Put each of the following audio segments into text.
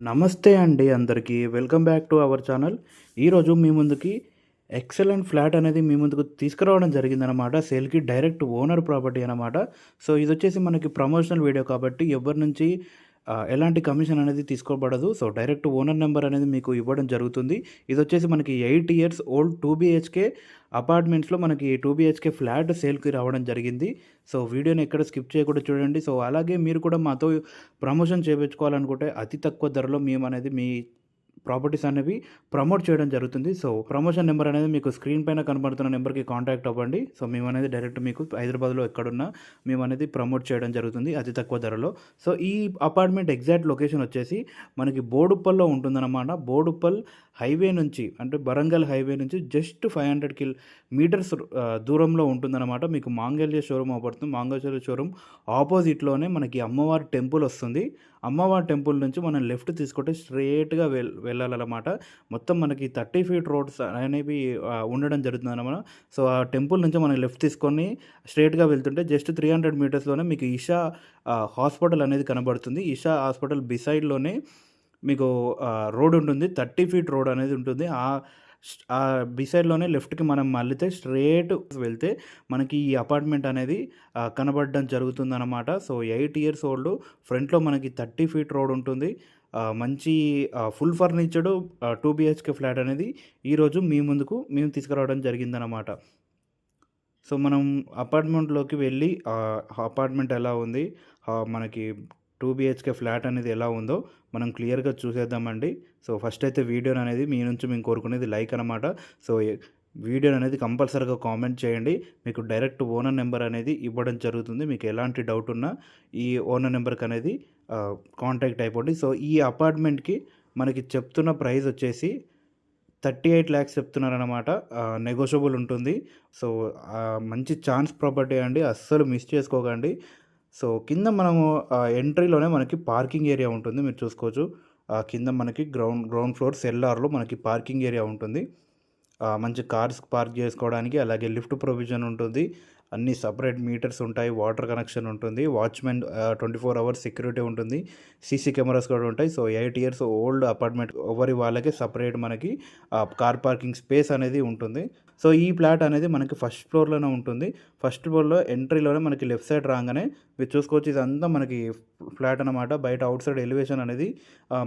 నమస్తే అండి అందరికీ. Welcome back to our channel. ఈరోజు మీ ముందుకి ఎక్సలెంట్ ఫ్లాట్ అనేది మీ ముందుకు తీసుకురావడం జరిగిందనమాట. సేల్‌కి డైరెక్ట్ ఓనర్ ప్రాపర్టీ అనమాట. సో, ఇదొచ్చేసి మనకి ప్రమోషనల్ వీడియో కాబట్టి ఎవ్వరి నుంచి ఎలాంటి కమిషన్ అనేది తీసుకోబడదు. సో, డైరెక్ట్ ఓనర్ నెంబర్ అనేది మీకు ఇవ్వడం జరుగుతుంది. ఇదొచ్చేసి మనకి 8 ఇయర్స్ ఓల్డ్ 2 బీహెచ్‌కే అపార్ట్మెంట్స్‌లో మనకి 2 బీహెచ్‌కే ఫ్లాట్ సేల్‌కి రావడం జరిగింది. సో, వీడియోని ఎక్కడ స్కిప్ చేయకుండా చూడండి. సో, అలాగే మీరు కూడా మాతో ప్రమోషన్ చేపించుకోవాలనుకుంటే అతి తక్కువ ధరలో మేమనేది మీ ప్రాపర్టీస్ అనేవి ప్రమోట్ చేయడం జరుగుతుంది. సో, ప్రమోషన్ నెంబర్ అనేది మీకు స్క్రీన్ పైన కనబడుతున్న నెంబర్‌కి కాంటాక్ట్ అవ్వండి. సో, మేమనేది డైరెక్ట్ మీకు హైదరాబాద్‌లో ఎక్కడున్నా మేమనేది ప్రమోట్ చేయడం జరుగుతుంది అతి తక్కువ ధరలో. సో, ఈ అపార్ట్మెంట్ ఎగ్జాక్ట్ లొకేషన్ వచ్చేసి మనకి బోడుప్పల్లో ఉంటుందన్నమాట. బోడుప్పల్ హైవే నుంచి అంటే వరంగల్ హైవే నుంచి జస్ట్ 500 మీటర్స్ దూరంలో ఉంటుందన్నమాట. మీకు మాంగళ్య షోరూమ్ అవుపడుతుంది. మాంగళ్య షోరూమ్ ఆపోజిట్‌లోనే మనకి అమ్మవారి టెంపుల్ వస్తుంది. అమ్మవారి టెంపుల్ నుంచి మనం లెఫ్ట్ తీసుకుంటే స్ట్రెయిట్‌గా వెళ్ళాలన్నమాట. మొత్తం మనకి 30 ఫీట్ రోడ్స్ అనేవి ఉండడం జరుగుతుందన్నమాట. సో, ఆ టెంపుల్ నుంచి మనం లెఫ్ట్ తీసుకొని స్ట్రెయిట్‌గా వెళ్తుంటే జస్ట్ 300 మీటర్స్‌లోనే మీకు ఇషా హాస్పిటల్ అనేది కనబడుతుంది. ఇషా హాస్పిటల్ బిసైడ్‌లోనే మీకు రోడ్ ఉంటుంది. 30 ఫీట్ రోడ్ అనేది ఉంటుంది. ఆ బిసైడ్‌లోనే లెఫ్ట్‌కి మనం మళ్ళితే స్ట్రెయిట్ వెళ్తే మనకి ఈ అపార్ట్మెంట్ అనేది కనబడడం జరుగుతుందన్నమాట. సో, 8 ఇయర్స్ ఓల్డ్ ఫ్రంట్‌లో మనకి 30 ఫీట్ రోడ్ ఉంటుంది. మంచి ఫుల్ ఫర్నిచర్డ్ 2 బీహెచ్‌కే ఫ్లాట్ అనేది ఈరోజు మీ ముందుకు మేము తీసుకురావడం జరిగిందనమాట. సో, మనం అపార్ట్మెంట్‌లోకి వెళ్ళి అపార్ట్మెంట్ ఎలా ఉంది, మనకి 2 బీహెచ్‌కే ఫ్లాట్ అనేది ఎలా ఉందో మనం క్లియర్‌గా చూసేద్దామండి. సో, ఫస్ట్ అయితే వీడియోననేది మీ నుంచి మేము కోరుకునేది లైక్ అనమాట. సో, వీడియోననేది కంపల్సరీగా కామెంట్ చేయండి. మీకు డైరెక్ట్ ఓనర్ నెంబర్ అనేది ఇవ్వడం జరుగుతుంది. మీకు ఎలాంటి డౌట్ ఉన్నా ఈ ఓనర్ నెంబర్‌కి అనేది కాంటాక్ట్ అయిపోండి. సో, ఈ అపార్ట్మెంట్‌కి మనకి చెప్తున్న ప్రైస్ వచ్చేసి 38 లాక్స్ చెప్తున్నారనమాట. నెగోషియబుల్ ఉంటుంది. సో, మంచి ఛాన్స్ ప్రాపర్టీ అండి. అస్సలు మిస్ చేసుకోకండి. సో, కింద మనము ఎంట్రీలోనే మనకి పార్కింగ్ ఏరియా ఉంటుంది. మీరు చూసుకోవచ్చు. కింద మనకి గ్రౌండ్ ఫ్లోర్ సెల్లార్‌లో మనకి పార్కింగ్ ఏరియా ఉంటుంది. మంచి కార్స్ పార్క్ చేసుకోవడానికి అలాగే లిఫ్ట్ ప్రొవిజన్ ఉంటుంది. అన్నీ సెపరేట్ మీటర్స్ ఉంటాయి. వాటర్ కనెక్షన్ ఉంటుంది. వాచ్‌మెన్ 24 అవర్స్ సెక్యూరిటీ ఉంటుంది. సీసీ కెమెరాస్ కూడా ఉంటాయి. సో, 8 ఇయర్స్ ఓల్డ్ అపార్ట్మెంట్ ఎవరి వాళ్ళకి సెపరేట్ మనకి కార్ పార్కింగ్ స్పేస్ అనేది ఉంటుంది. సో, ఈ ఫ్లాట్ అనేది మనకి ఫస్ట్ ఫ్లోర్‌లోనే ఉంటుంది. ఫస్ట్ ఫ్లోర్‌లో ఎంట్రీలోనే మనకి లెఫ్ట్ సైడ్ రాగానే మీరు చూసుకోవచ్చు. ఇదంతా మనకి ఫ్లాట్ అనమాట. బయట అవుట్ సైడ్ ఎలివేషన్ అనేది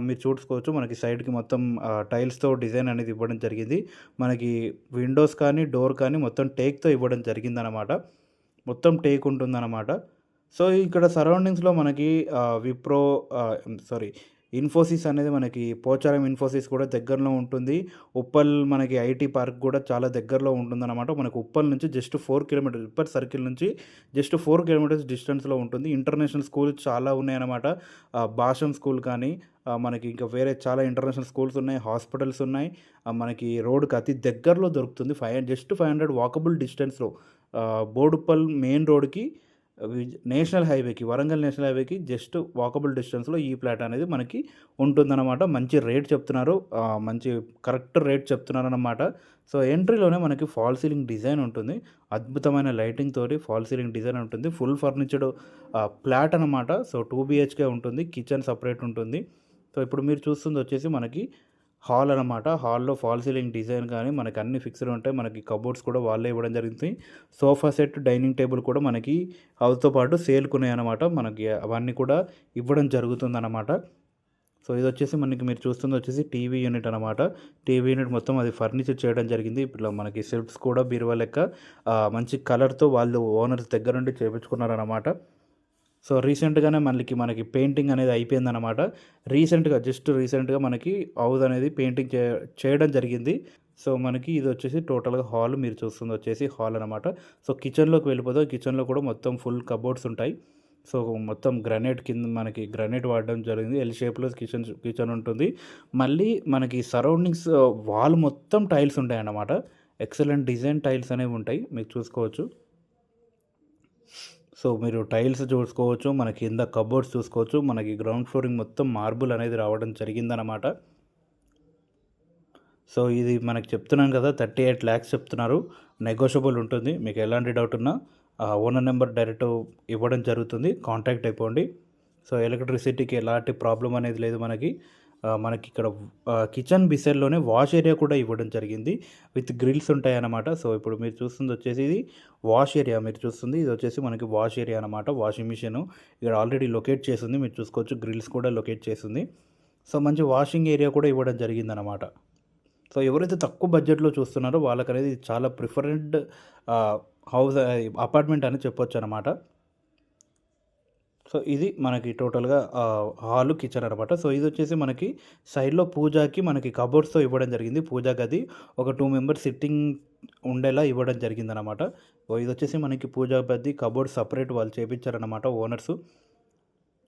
మీరు చూసుకోవచ్చు. మనకి సైడ్‌కి మొత్తం టైల్స్‌తో డిజైన్ అనేది ఇవ్వడం జరిగింది. మనకి విండోస్ కానీ, డోర్ కానీ మొత్తం టేక్‌తో ఇవ్వడం జరిగిందనమాట. మొత్తం టేక్ ఉంటుందన్నమాట. సో, ఇక్కడ సరౌండింగ్స్‌లో మనకి విప్రో సారీ ఇన్ఫోసిస్ అనేది మనకి పోచారం ఇన్ఫోసిస్ కూడా దగ్గరలో ఉంటుంది. ఉప్పల్ మనకి ఐటీ పార్క్ కూడా చాలా దగ్గరలో ఉంటుందన్నమాట. మనకు ఉప్పల్ నుంచి జస్ట్ 4 కిలోమీటర్స్ ఉప్పల్ సర్కిల్ నుంచి జస్ట్ 4 కిలోమీటర్స్ డిస్టెన్స్‌లో ఉంటుంది. ఇంటర్నేషనల్ స్కూల్స్ చాలా ఉన్నాయన్నమాట. భాషం స్కూల్ కానీ మనకి ఇంకా వేరే చాలా ఇంటర్నేషనల్ స్కూల్స్ ఉన్నాయి. హాస్పిటల్స్ ఉన్నాయి. మనకి రోడ్‌కి అతి దగ్గరలో దొరుకుతుంది. జస్ట్ 500 వాకబుల్ డిస్టెన్స్‌లో బోడుప్పల్ మెయిన్ రోడ్‌కి నేషనల్ హైవేకి వరంగల్ నేషనల్ హైవేకి జస్ట్ వాకబుల్ డిస్టెన్స్‌లో ఈ ఫ్లాట్ అనేది మనకి ఉంటుందన్నమాట. మంచి రేట్ చెప్తున్నారు. మంచి కరెక్ట్ రేట్ చెప్తున్నారన్నమాట. సో, ఎంట్రీలోనే మనకి ఫాల్ సీలింగ్ డిజైన్ ఉంటుంది. అద్భుతమైన లైటింగ్ తోటి ఫాల్ సీలింగ్ డిజైన్ ఉంటుంది. ఫుల్ ఫర్నిచర్డ్ ఫ్లాట్ అనమాట. సో, 2 బీహెచ్‌కే ఉంటుంది. కిచెన్ సెపరేట్ ఉంటుంది. సో, ఇప్పుడు మీరు చూస్తుంది వచ్చేసి మనకి హాల్ అనమాట. హాల్‌లో ఫాల్ సీలింగ్ డిజైన్ కానీ మనకి అన్నీ ఫిక్స్డ్ ఉంటాయి. మనకి కబోర్డ్స్ కూడా వాళ్ళే ఇవ్వడం జరుగుతుంది. సోఫా సెట్, డైనింగ్ టేబుల్ కూడా మనకి హౌస్‌తో పాటు సేల్‌కున్నాయన్నమాట. మనకి అవన్నీ కూడా ఇవ్వడం జరుగుతుందన్నమాట. సో, ఇదొచ్చేసి మనకి మీరు చూస్తుంది వచ్చేసి టీవీ యూనిట్ అనమాట. టీవీ యూనిట్ మొత్తం అది ఫర్నిచర్ చేయడం జరిగింది. ఇట్లా మనకి షెల్ఫ్స్ కూడా బీరువా లెక్క మంచి కలర్‌తో వాళ్ళు ఓనర్స్ దగ్గర నుండి చేపించుకున్నారనమాట. సో, రీసెంట్‌గానే మనకి పెయింటింగ్ అనేది అయిపోయిందనమాట. రీసెంట్‌గా మనకి హౌస్ అనేది పెయింటింగ్ చేయడం జరిగింది. సో, మనకి ఇదొచ్చేసి టోటల్‌గా హాల్ మీరు చూస్తుంది వచ్చేసి హాల్ అనమాట. సో, కిచెన్‌లోకి వెళ్ళిపోతే కిచెన్‌లో కూడా మొత్తం ఫుల్ కబోర్డ్స్ ఉంటాయి. సో, మొత్తం గ్రానైట్ కింద మనకి గ్రానైట్ వాడడం జరిగింది. ఎల్ షేప్‌లో కిచెన్ ఉంటుంది. మళ్ళీ మనకి సరౌండింగ్స్ వాల్ మొత్తం టైల్స్ ఉంటాయన్నమాట. ఎక్సలెంట్ డిజైన్ టైల్స్ అనేవి ఉంటాయి. మీరు చూసుకోవచ్చు. సో, మీరు టైల్స్ చూసుకోవచ్చు. మన కింద కబోర్డ్స్ చూసుకోవచ్చు. మనకి గ్రౌండ్ ఫ్లోరింగ్ మొత్తం మార్బుల్ అనేది రావడం జరిగిందనమాట. సో, ఇది మనకి చెప్తున్నాను కదా! 38 లాక్స్ చెప్తున్నారు. నెగోషియబుల్ ఉంటుంది. మీకు ఎలాంటి డౌట్ ఉన్నా ఓనర్ నెంబర్ డైరెక్ట్ ఇవ్వడం జరుగుతుంది. కాంటాక్ట్ అయిపోండి. సో, ఎలక్ట్రిసిటీకి ఎలాంటి ప్రాబ్లమ్ అనేది లేదు మనకి. మనకి ఇక్కడ కిచెన్ బిసైడ్‌లోనే వాష్ ఏరియా కూడా ఇవ్వడం జరిగింది. విత్ గ్రిల్స్ ఉంటాయన్నమాట. సో, ఇప్పుడు మీరు చూస్తుంది వచ్చేసి ఇది వాష్ ఏరియా మీరు చూస్తుంది. ఇది వచ్చేసి మనకి వాష్ ఏరియా అనమాట. వాషింగ్ మిషన్ ఇక్కడ ఆల్రెడీ లొకేట్ చేసుంది. మీరు చూసుకోవచ్చు గ్రిల్స్ కూడా లొకేట్ చేసుంది. సో, మంచి వాషింగ్ ఏరియా కూడా ఇవ్వడం జరిగిందనమాట. సో, ఎవరైతే తక్కువ బడ్జెట్‌లో చూస్తున్నారో వాళ్ళకనేది ఇది చాలా ప్రిఫరెడ్ హౌస్ అపార్ట్మెంట్ అని చెప్పొచ్చనమాట. సో, ఇది మనకి టోటల్‌గా హాలు, కిచెన్ అనమాట. సో, ఇదొచ్చేసి మనకి సైడ్‌లో పూజకి మనకి కబోర్డ్స్‌తో ఇవ్వడం జరిగింది. పూజా గది ఒక 2 మెంబర్స్ సిట్టింగ్ ఉండేలా ఇవ్వడం జరిగిందనమాట. ఇదొచ్చేసి మనకి పూజా గది, కబోర్డ్ సెపరేట్ వాళ్ళు చేపిచ్చారనమాట ఓనర్సు.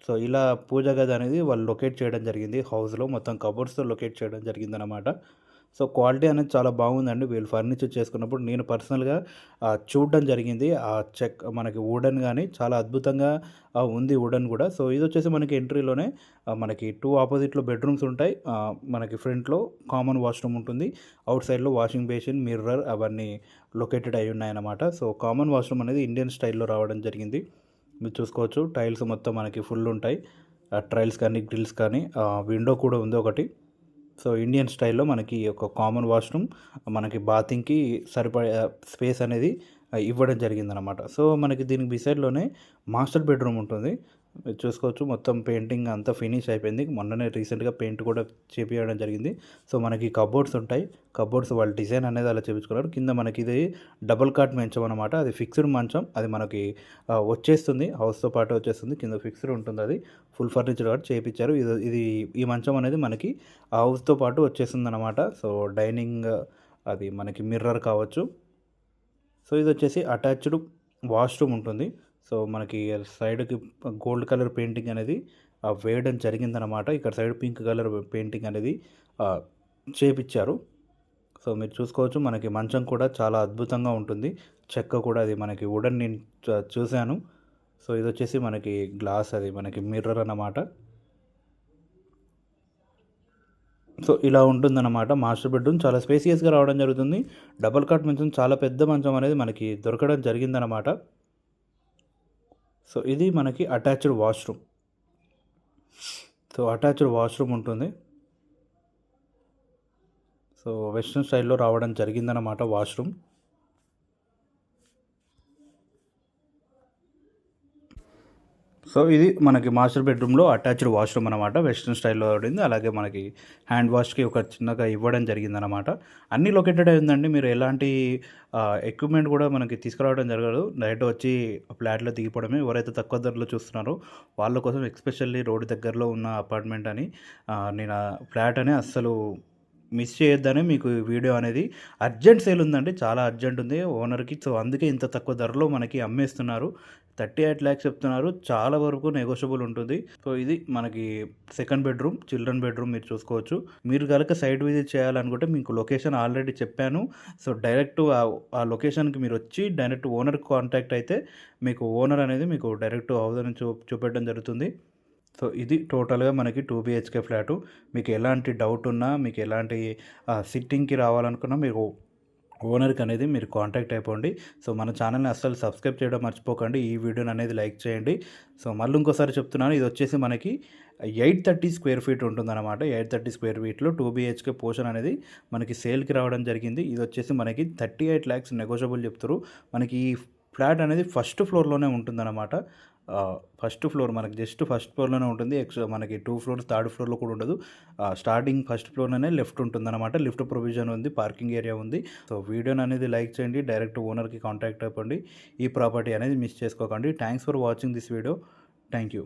సో, ఇలా పూజా గది అనేది వాళ్ళు లొకేట్ చేయడం జరిగింది హౌస్‌లో. మొత్తం కబోర్డ్స్‌తో లొకేట్ చేయడం జరిగిందనమాట. సో, క్వాలిటీ అనేది చాలా బాగుందండి. వీళ్ళు ఫర్నిచర్ చేసుకున్నప్పుడు నేను పర్సనల్‌గా చూడడం జరిగింది. మనకి వుడెన్ గాని చాలా అద్భుతంగా ఉంది వుడెన్ గూడా. సో, ఇదొచ్చేసి మనకి ఎంట్రీలోనే మనకి 2 ఆపోజిట్‌లో బెడ్‌రూమ్స్ ఉంటాయి. మనకి ఫ్రంట్‌లో కామన్ వాష్‌రూమ్ ఉంటుంది. ఔట్ సైడ్‌లో వాషింగ్ బేసిన్, మిర్రర్ అవన్నీ లొకేటెడ్ అయ్యి ఉన్నాయన్నమాట. సో, కామన్ వాష్‌రూమ్ అనేది ఇండియన్ స్టైల్‌లో రావడం జరిగింది. మీరు చూసుకోవచ్చు టైల్స్ మొత్తం మనకి ఫుల్ ఉంటాయి. ట్రైల్స్ కానీ, గ్రిల్స్ కానీ విండో కూడా ఉంది ఒకటి. సో, ఇండియన్ స్టైల్‌లో మనకి ఒక కామన్ వాష్‌రూమ్ మనకి బాతింగ్‌కి సరిపడే స్పేస్ అనేది ఇవ్వడం జరిగిందనమాట. సో, మనకి దీనికి బిసైడ్‌లోనే మాస్టర్ బెడ్‌రూమ్ ఉంటుంది. మీరు చూసుకోవచ్చు మొత్తం పెయింటింగ్ అంతా ఫినిష్ అయిపోయింది. మొన్ననే రీసెంట్‌గా పెయింట్ కూడా చేపియడం జరిగింది. సో, మనకి కబోర్డ్స్ ఉంటాయి. కబోర్డ్స్ వాళ్ళు డిజైన్ అనేది అలా చేపించుకున్నారు. కింద మనకి ఇది డబుల్ కాట్ మంచం అనమాట. అది ఫిక్స్డ్ మంచం. అది మనకి వచ్చేస్తుంది. హౌస్‌తో పాటు వచ్చేస్తుంది. కింద ఫిక్స్డ్ ఉంటుంది అది. ఫుల్ ఫర్నిచర్ కాబట్టి చేపిచ్చారు. ఇది ఈ మంచం అనేది మనకి హౌస్‌తో పాటు వచ్చేస్తుందనమాట. సో, డైనింగ్ అది మనకి మిర్రర్ కావచ్చు. సో, ఇదొచ్చేసి అటాచ్డ్ వాష్‌రూమ్ ఉంటుంది. సో, మనకి సైడ్‌కి గోల్డ్ కలర్ పెయింటింగ్ అనేది వేయడం జరిగిందనమాట. ఇక్కడ సైడ్ పింక్ కలర్ పెయింటింగ్ అనేది చేపిచ్చారు. సో, మీరు చూసుకోవచ్చు మనకి మంచం కూడా చాలా అద్భుతంగా ఉంటుంది. చెక్క కూడా అది మనకి వుడెన్ నేను చూసాను. సో, ఇదొచ్చేసి మనకి గ్లాస్ అది మనకి మిర్రర్ అన్నమాట. సో, ఇలా ఉంటుందన్నమాట మాస్టర్ బెడ్‌రూమ్. చాలా స్పేసియస్‌గా రావడం జరుగుతుంది. డబుల్ కాట్ మంచం చాలా పెద్ద మంచం అనేది మనకి దొరకడం జరిగిందనమాట. సో, ఇది మనకి attached washroom. So, attached washroom ఉంటుంది. సో, వెస్టర్న్ స్టైల్‌లో రావడం జరిగిందనమాట వాష్‌రూమ్. సో, ఇది మనకి మాస్టర్ బెడ్‌రూమ్‌లో అటాచ్డ్ వాష్‌రూమ్ అనమాట. వెస్టర్న్ స్టైల్‌లో పడింది. అలాగే మనకి హ్యాండ్ వాష్‌కి ఒక చిన్నగా ఇవ్వడం జరిగిందనమాట. అన్నీ లొకేటెడ్ అయి ఉందండి. మీరు ఎలాంటి ఎక్విప్‌మెంట్ కూడా మనకి తీసుకురావడం జరగదు. డైరెక్ట్ వచ్చి ఫ్లాట్‌లో దిగిపోవడమే. ఎవరైతే తక్కువ ధరలో చూస్తున్నారో వాళ్ళ కోసం ఎస్పెషల్లీ రోడ్ దగ్గరలో ఉన్న అపార్ట్మెంట్ అని నేను ఫ్లాట్ అని అస్సలు మిస్ చేయొద్దని మీకు ఈ వీడియో అనేది అర్జెంట్ సేల్ ఉందండి. చాలా అర్జెంట్ ఉంది ఓనర్‌కి. సో, అందుకే ఇంత తక్కువ ధరలో మనకి అమ్మేస్తున్నారు. 38 లాక్స్ చెప్తున్నారు. చాలా వరకు నెగోషియబుల్ ఉంటుంది. సో, ఇది మనకి సెకండ్ బెడ్‌రూమ్, చిల్డ్రన్ బెడ్‌రూమ్ మీరు చూసుకోవచ్చు. మీరు గనక సైట్ విజిట్ చేయాలనుకుంటే మీకు లొకేషన్ ఆల్రెడీ చెప్పాను. సో, డైరెక్ట్ ఆ లొకేషన్‌కి మీరొచ్చి డైరెక్ట్ ఓనర్‌కి కాంటాక్ట్ అయితే మీకు ఓనర్ అనేది మీకు డైరెక్ట్ హౌస్ అని చూపెట్టడం జరుగుతుంది. సో, ఇది టోటల్‌గా మనకి 2 బీహెచ్‌కే ఫ్లాటు. మీకు ఎలాంటి డౌట్ ఉన్నా, మీకు ఎలాంటి సిట్టింగ్‌కి రావాలనుకున్నా మీరు ఓనర్‌కి అనేది మీరు కాంటాక్ట్ అయిపోండి. సో, మన ఛానల్‌ని అస్సలు సబ్స్క్రైబ్ చేయడం మర్చిపోకండి. ఈ వీడియోని అనేది లైక్ చేయండి. సో, మళ్ళీ ఇంకోసారి చెప్తున్నాను. ఇది వచ్చేసి మనకి 830 స్క్వేర్ ఫీట్ ఉంటుందన్నమాట. 830 స్క్వేర్ ఫీట్‌లో 2 బీహెచ్‌కే పోర్షన్ అనేది మనకి సేల్‌కి రావడం జరిగింది. ఇది వచ్చేసి మనకి 38 లాక్స్ నెగోషియబుల్ చెప్తుర్రు. మనకి ఈ ఫ్లాట్ అనేది ఫస్ట్ ఫ్లోర్‌లోనే ఉంటుందన్నమాట. ఫస్ట్ ఫ్లోర్ మనకి జస్ట్ ఫస్ట్ ఫ్లోర్‌లోనే ఉంటుంది. మనకి 2 ఫ్లోర్స్, థర్డ్ ఫ్లోర్‌లో కూడా ఉండదు. స్టార్టింగ్ ఫస్ట్ ఫ్లోర్‌లోనే లెఫ్ట్ ఉంటుందన్నమాట. లిఫ్ట్ ప్రొవిజన్ ఉంది. పార్కింగ్ ఏరియా ఉంది. సో, వీడియోని అనేది లైక్ చేయండి. డైరెక్ట్ ఓనర్‌కి కాంటాక్ట్ అయిపోండి. ఈ ప్రాపర్టీ అనేది మిస్ చేసుకోకండి. Thanks for watching this video. Thank you.